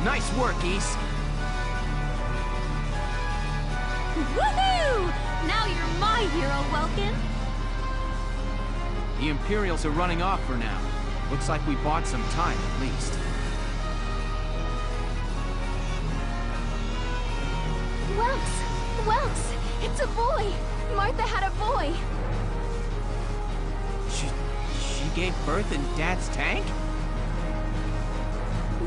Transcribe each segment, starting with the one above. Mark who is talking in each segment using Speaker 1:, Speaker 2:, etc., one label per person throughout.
Speaker 1: Nice work, Ys.
Speaker 2: Woohoo! Now you're my hero, Welkin.
Speaker 1: The Imperials are running off for now. Looks like we bought some time, at least.
Speaker 2: Welks! It's a boy! Martha had a boy!
Speaker 1: She gave birth in Dad's tank?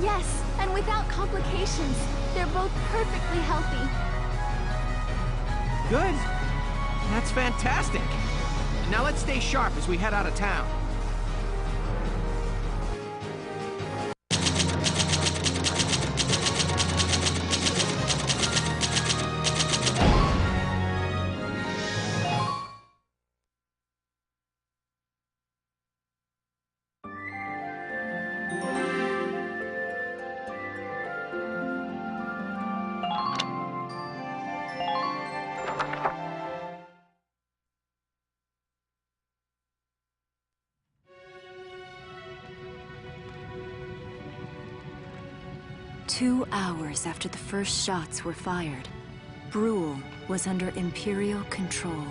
Speaker 2: Yes, and without complications. They're both perfectly healthy.
Speaker 1: Good. That's fantastic. Now let's stay sharp as we head out of town.
Speaker 3: Two hours after the first shots were fired, Brule was under Imperial control.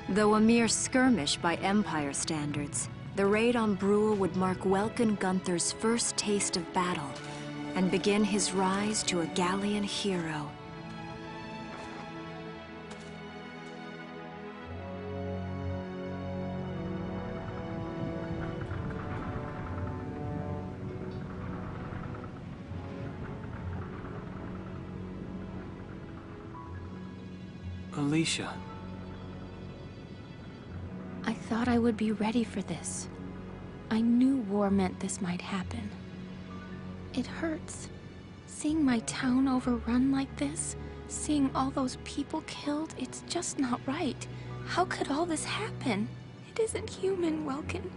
Speaker 3: Though a mere skirmish by Empire standards, the raid on Brule would mark Welkin Gunther's first taste of battle and begin his rise to a Gallian hero.
Speaker 1: Alicia.
Speaker 4: I thought I would be ready for this. I knew war meant this might happen. It hurts. Seeing my town overrun like this, seeing all those people killed, it's just not right. How could all this happen? It isn't human, Welkin.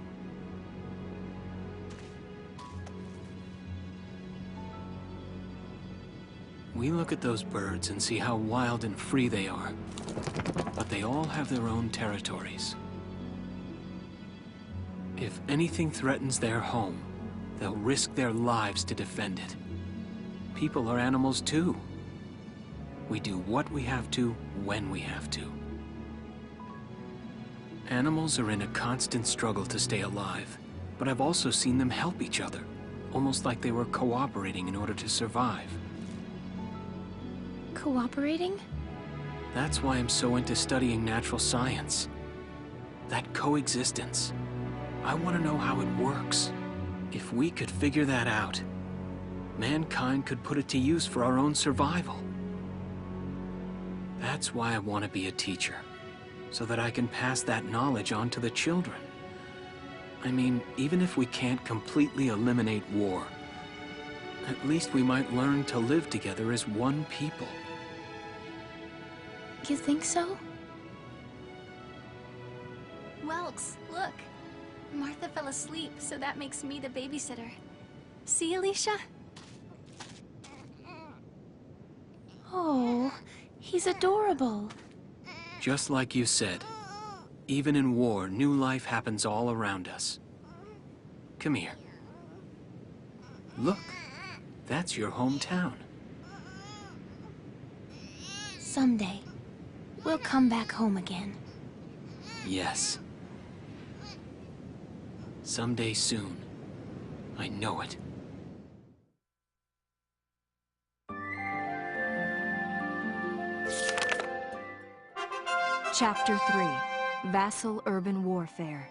Speaker 5: We look at those birds and see how wild and free they are. But they all have their own territories. If anything threatens their home, they'll risk their lives to defend it. People are animals too. We do what we have to, when we have to. Animals are in a constant struggle to stay alive, but I've also seen them help each other, almost like they were cooperating in order to survive.
Speaker 4: Cooperating?
Speaker 5: That's why I'm so into studying natural science. That coexistence. I want to know how it works. If we could figure that out, mankind could put it to use for our own survival. That's why I want to be a teacher, so that I can pass that knowledge on to the children. I mean, even if we can't completely eliminate war, at least we might learn to live together as one people.
Speaker 4: You think so?
Speaker 2: Welks, look. Martha fell asleep, so that makes me the babysitter. See, Alicia?
Speaker 4: Oh, he's adorable.
Speaker 5: Just like you said, even in war, new life happens all around us. Come here. Look, that's your hometown.
Speaker 4: Someday, we'll come back home again.
Speaker 5: Yes. Someday soon. I know it.
Speaker 3: Chapter 3, Vassal Urban Warfare.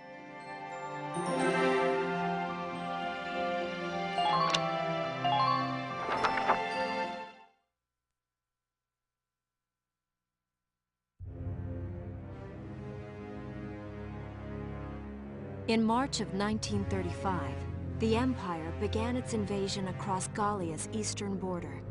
Speaker 3: In March of 1935, the Empire began its invasion across Gallia's eastern border.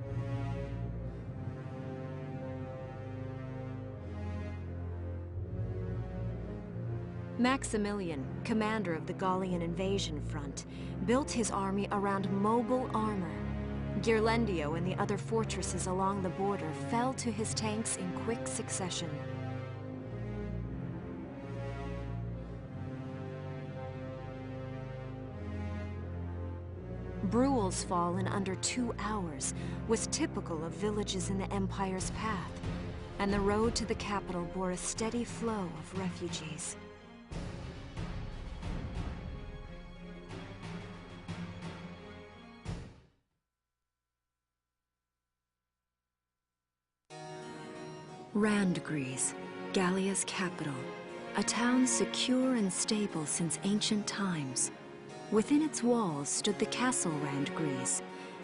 Speaker 3: Maximilian, commander of the Gallian invasion front, built his army around mobile armor. Ghirlandaio and the other fortresses along the border fell to his tanks in quick succession. Bruel's fall in under 2 hours was typical of villages in the Empire's path, and the road to the capital bore a steady flow of refugees. Randgries, Gallia's capital, a town secure and stable since ancient times. Within its walls stood the castle Randgries,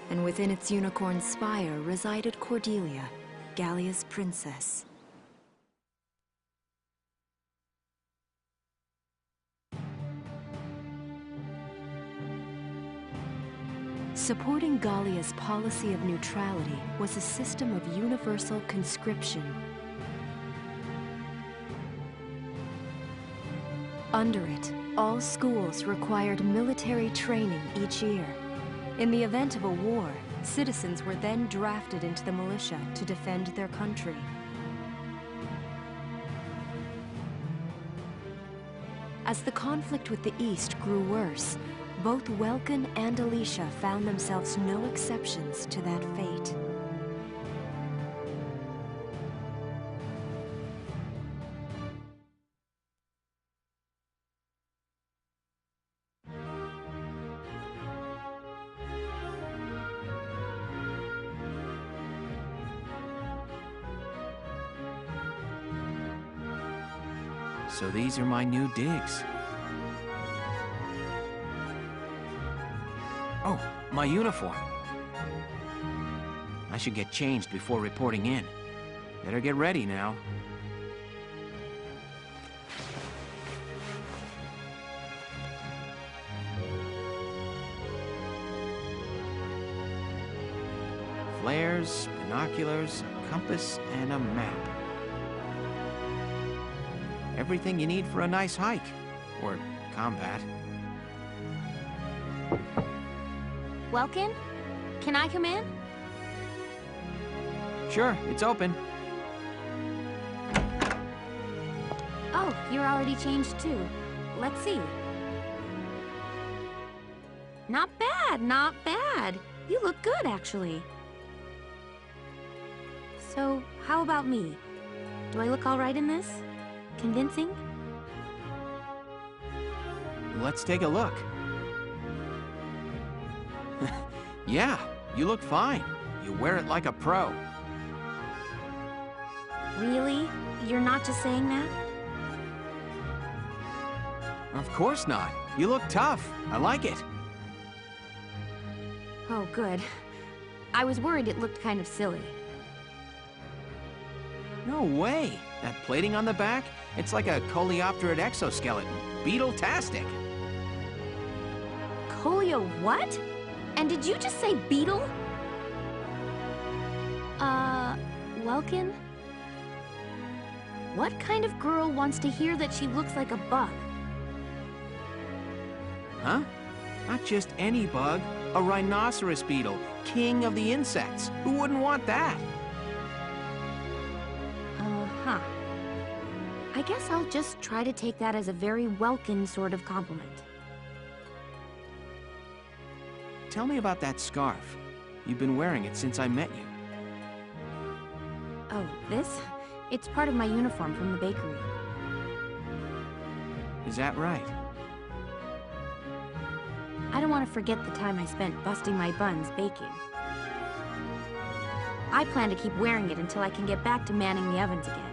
Speaker 3: and within its unicorn spire resided Cordelia, Gallia's princess. Supporting Gallia's policy of neutrality was a system of universal conscription. Under it, all schools required military training each year. In the event of a war, citizens were then drafted into the militia to defend their country. As the conflict with the East grew worse, both Welkin and Alicia found themselves no exceptions to that fate.
Speaker 5: So these are my new digs. Oh, my uniform. I should get changed before reporting in. Better get ready now. Flares, binoculars, a compass, and a map. Everything you need for a nice hike. Or combat.
Speaker 4: Welkin? Can I come in?
Speaker 5: Sure, it's open.
Speaker 4: Oh, you're already changed too. Let's see. Not bad, not bad. You look good, actually. So, how about me? Do I look all right in this? Convincing?
Speaker 5: Let's take a look. Yeah, you look fine. You wear it like a pro.
Speaker 4: Really? You're not just saying that?
Speaker 5: Of course not. You look tough. I like it.
Speaker 4: Oh, good. I was worried it looked kind of silly.
Speaker 5: No way. That plating on the back? It's like a coleopterate exoskeleton. Beetle-tastic.
Speaker 4: Colio what? And did you just say beetle? Welkin? What kind of girl wants to hear that she looks like a bug?
Speaker 5: Huh? Not just any bug. A rhinoceros beetle. King of the insects. Who wouldn't want that?
Speaker 4: Uh-huh. I guess I'll just try to take that as a very Welkin sort of compliment.
Speaker 5: Tell me about that scarf. You've been wearing it since I met you.
Speaker 4: Oh, this? It's part of my uniform from the bakery.
Speaker 5: Is that right?
Speaker 4: I don't want to forget the time I spent busting my buns baking. I plan to keep wearing it until I can get back to manning the ovens again.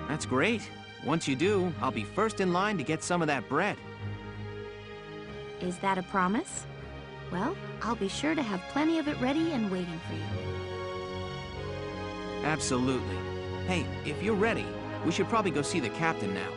Speaker 5: That's great. Once you do, I'll be first in line to get some of that bread.
Speaker 4: Is that a promise? Well, I'll be sure to have plenty of it ready and waiting for you.
Speaker 5: Absolutely. Hey, if you're ready, we should probably go see the captain now.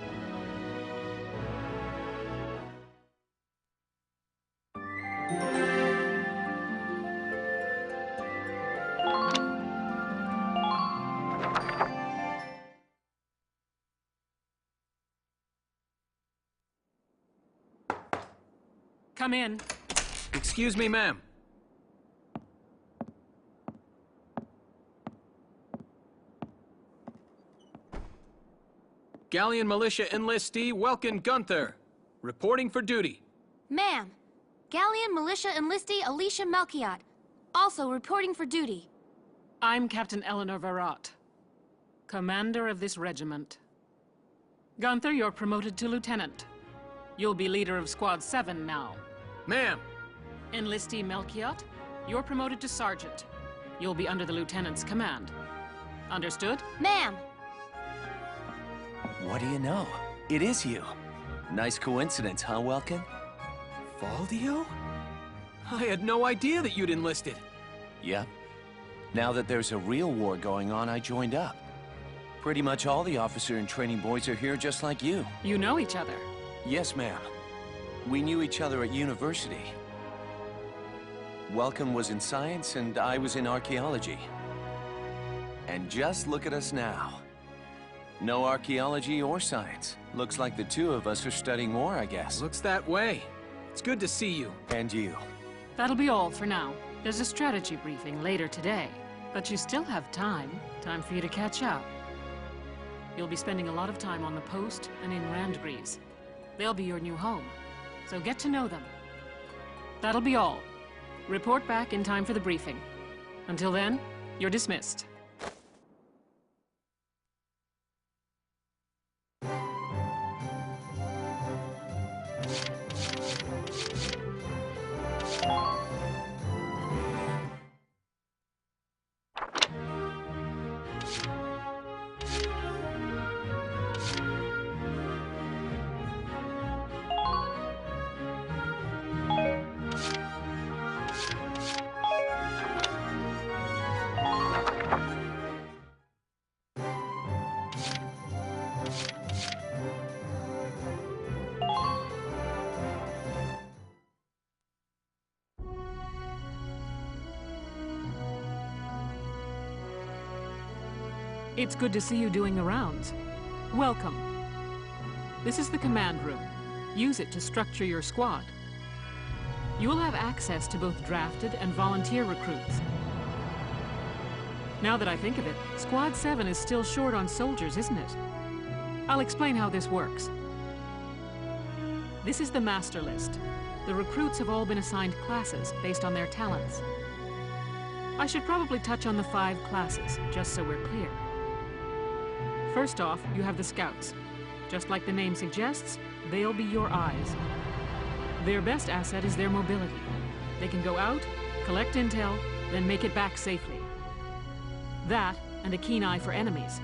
Speaker 1: Come in.
Speaker 5: Excuse me, ma'am.
Speaker 1: Galleon Militia enlistee Welkin Gunther, reporting for duty.
Speaker 4: Ma'am, Galleon Militia Enlistee Alicia Melchiot, also reporting for duty.
Speaker 6: I'm Captain Eleanor Varrot, commander of this regiment. Gunther, you're promoted to lieutenant. You'll be leader of Squad 7 now.
Speaker 5: Ma'am!
Speaker 6: Enlistee Melchiot, you're promoted to sergeant. You'll be under the lieutenant's command. Understood?
Speaker 4: Ma'am!
Speaker 7: What do you know? It is you. Nice coincidence, huh, Welkin?
Speaker 5: Valdio? I had no idea that you'd enlisted.
Speaker 7: Yep. Now that there's a real war going on, I joined up. Pretty much all the officer and training boys are here just like you.
Speaker 6: You know each other.
Speaker 7: Yes, ma'am. We knew each other at university. Welkin was in science and I was in archaeology. And just look at us now. No archaeology or science. Looks like the two of us are studying war, I guess.
Speaker 5: Looks that way. It's good to see you.
Speaker 7: And you.
Speaker 6: That'll be all for now. There's a strategy briefing later today. But you still have time. Time for you to catch up. You'll be spending a lot of time on the post and in Randbreeze. They'll be your new home. So get to know them. That'll be all. Report back in time for the briefing. Until then, you're dismissed. It's good to see you doing the rounds. Welcome. This is the command room. Use it to structure your squad. You will have access to both drafted and volunteer recruits. Now that I think of it, Squad 7 is still short on soldiers, isn't it? I'll explain how this works. This is the master list. The recruits have all been assigned classes based on their talents. I should probably touch on the 5 classes, just so we're clear. First off, you have the scouts. Just like the name suggests, they'll be your eyes. Their best asset is their mobility. They can go out, collect intel, then make it back safely. That, and a keen eye for enemies.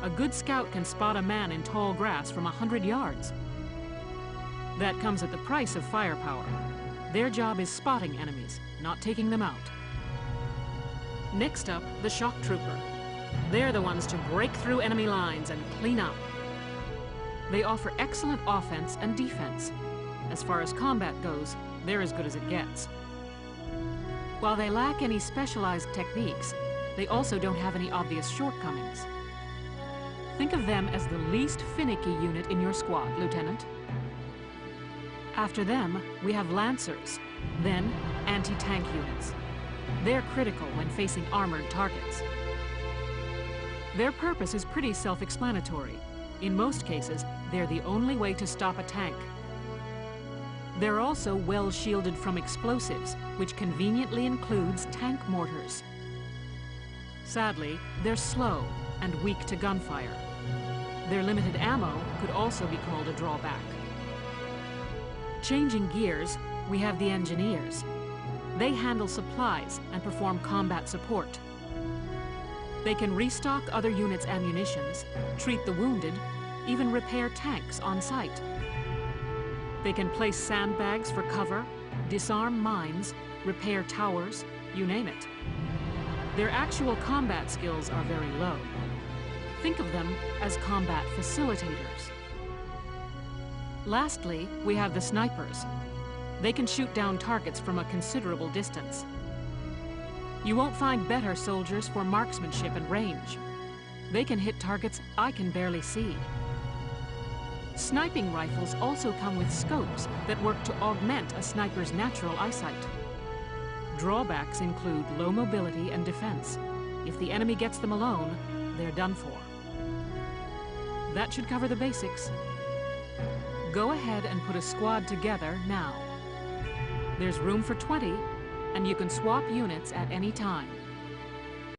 Speaker 6: A good scout can spot a man in tall grass from 100 yards. That comes at the price of firepower. Their job is spotting enemies, not taking them out. Next up, the shock trooper. They're the ones to break through enemy lines and clean up. They offer excellent offense and defense. As far as combat goes, they're as good as it gets. While they lack any specialized techniques, they also don't have any obvious shortcomings. Think of them as the least finicky unit in your squad, Lieutenant. After them, we have Lancers, then anti-tank units. They're critical when facing armored targets. Their purpose is pretty self-explanatory. In most cases, they're the only way to stop a tank. They're also well shielded from explosives, which conveniently includes tank mortars. Sadly, they're slow and weak to gunfire. Their limited ammo could also be called a drawback. Changing gears, we have the engineers. They handle supplies and perform combat support. They can restock other units' ammunitions, treat the wounded, even repair tanks on site. They can place sandbags for cover, disarm mines, repair towers, you name it. Their actual combat skills are very low. Think of them as combat facilitators. Lastly, we have the snipers. They can shoot down targets from a considerable distance. You won't find better soldiers for marksmanship and range. They can hit targets I can barely see. Sniping rifles also come with scopes that work to augment a sniper's natural eyesight. Drawbacks include low mobility and defense. If the enemy gets them alone, they're done for. That should cover the basics. Go ahead and put a squad together now. There's room for 20, and you can swap units at any time.